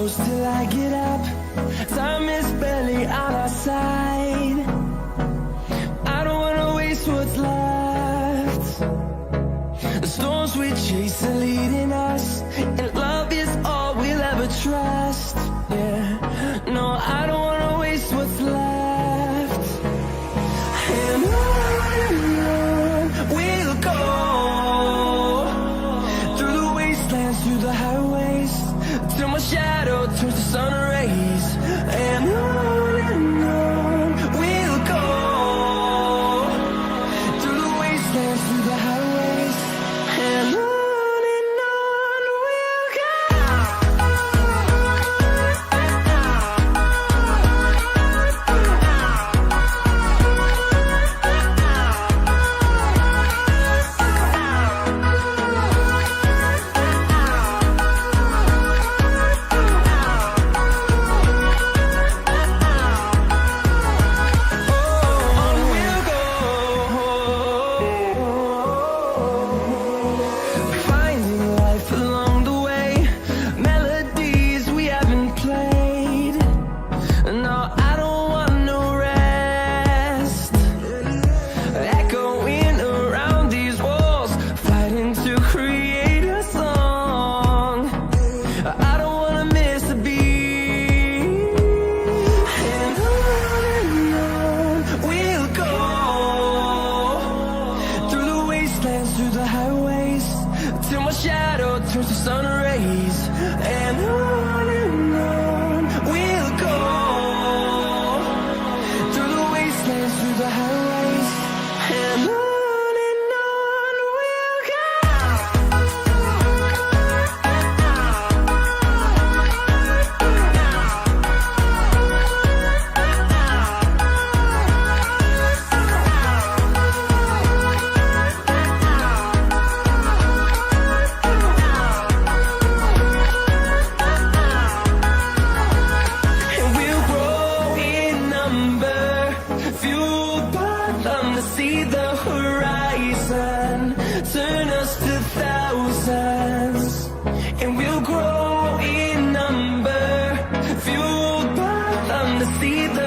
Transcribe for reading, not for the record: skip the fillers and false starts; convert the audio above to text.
close till I get up. Time is barely on our side. I don't wanna waste what's left. The storms we chase are leading us, and love is all we'll ever trust. Yeah, no, I don't wanna waste what's left. And on we'll go, through the wastelands, through the highways, till my shadow turns to sun rays. And on we'll go, through the wastelands, through the highways, and on we'll go. Finding life along the way, melodies we haven't played. No, I don't want no rest. Echoing around these walls, fighting to create a song. I don't wanna miss a beat. And on we'll go, through the wastelands, through the highways, till my shadow turns to sun rays. And on we'll go, through the wastelands, through the highways, and on we'll go. And we'll grow in number, fueled by them to see the horizon, turn us to thousands. And we'll grow in number, fueled by them to see the